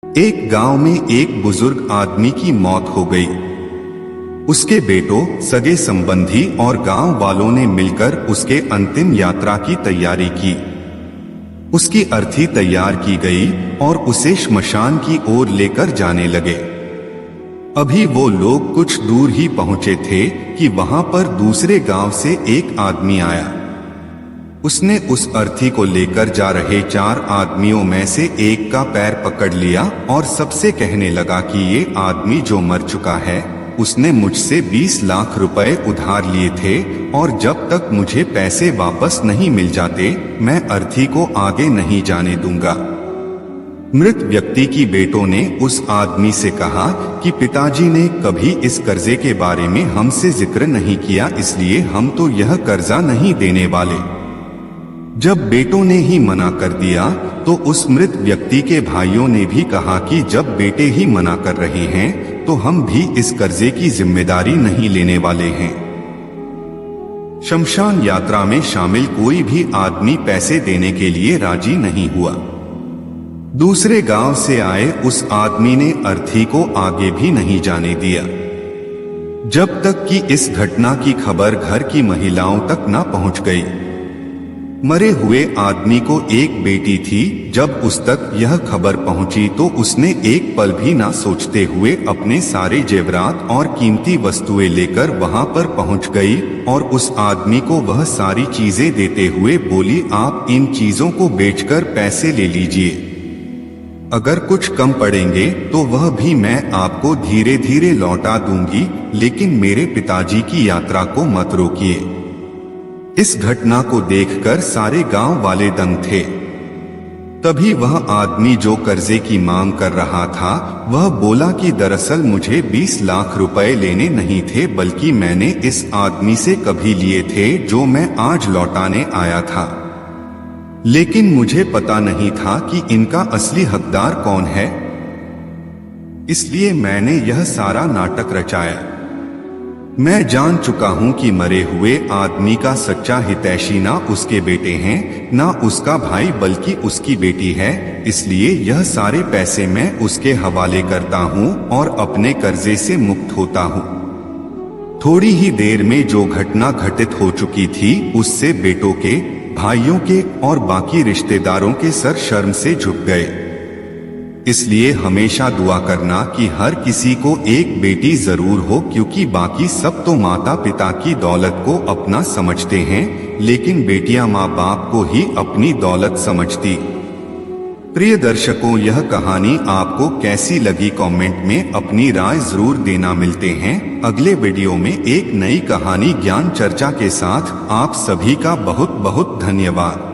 एक गांव में एक बुजुर्ग आदमी की मौत हो गई। उसके बेटों, सगे संबंधी और गांव वालों ने मिलकर उसके अंतिम यात्रा की तैयारी की। उसकी अर्थी तैयार की गई और उसे श्मशान की ओर लेकर जाने लगे। अभी वो लोग कुछ दूर ही पहुंचे थे कि वहां पर दूसरे गांव से एक आदमी आया। उसने उस अर्थी को लेकर जा रहे 4 आदमियों में से एक का पैर पकड़ लिया और सबसे कहने लगा कि ये आदमी जो मर चुका है, उसने मुझसे 20 लाख रुपए उधार लिए थे और जब तक मुझे पैसे वापस नहीं मिल जाते, मैं अर्थी को आगे नहीं जाने दूंगा। मृत व्यक्ति की बेटों ने उस आदमी से कहा कि पिताजी ने कभी इस कर्जे के बारे में हमसे जिक्र नहीं किया, इसलिए हम तो यह कर्जा नहीं देने वाले। जब बेटों ने ही मना कर दिया तो उस मृत व्यक्ति के भाइयों ने भी कहा कि जब बेटे ही मना कर रहे हैं तो हम भी इस कर्जे की जिम्मेदारी नहीं लेने वाले हैं। शमशान यात्रा में शामिल कोई भी आदमी पैसे देने के लिए राजी नहीं हुआ। दूसरे गांव से आए उस आदमी ने अर्थी को आगे भी नहीं जाने दिया, जब तक कि इस घटना की खबर घर की महिलाओं तक न पहुंच गई। मरे हुए आदमी को एक बेटी थी। जब उस तक यह खबर पहुंची तो उसने एक पल भी ना सोचते हुए अपने सारे जेवरात और कीमती वस्तुएं लेकर वहां पर पहुंच गई और उस आदमी को वह सारी चीजें देते हुए बोली, आप इन चीजों को बेचकर पैसे ले लीजिए। अगर कुछ कम पड़ेंगे तो वह भी मैं आपको धीरे धीरे लौटा दूंगी, लेकिन मेरे पिताजी की यात्रा को मत रोकिए। इस घटना को देखकर सारे गांव वाले दंग थे। तभी वह आदमी जो कर्जे की मांग कर रहा था, वह बोला कि दरअसल मुझे 20 लाख रुपए लेने नहीं थे, बल्कि मैंने इस आदमी से कभी लिए थे जो मैं आज लौटाने आया था। लेकिन मुझे पता नहीं था कि इनका असली हकदार कौन है, इसलिए मैंने यह सारा नाटक रचाया। मैं जान चुका हूं कि मरे हुए आदमी का सच्चा हितैषी ना उसके बेटे हैं, ना उसका भाई, बल्कि उसकी बेटी है। इसलिए यह सारे पैसे मैं उसके हवाले करता हूं और अपने कर्जे से मुक्त होता हूं। थोड़ी ही देर में जो घटना घटित हो चुकी थी, उससे बेटों के, भाइयों के और बाकी रिश्तेदारों के सर शर्म से झुक गए। इसलिए हमेशा दुआ करना कि हर किसी को एक बेटी जरूर हो, क्योंकि बाकी सब तो माता पिता की दौलत को अपना समझते हैं, लेकिन बेटियां माँ बाप को ही अपनी दौलत समझती। प्रिय दर्शकों, यह कहानी आपको कैसी लगी कमेंट में अपनी राय जरूर देना। मिलते हैं अगले वीडियो में एक नई कहानी ज्ञान चर्चा के साथ। आप सभी का बहुत बहुत धन्यवाद।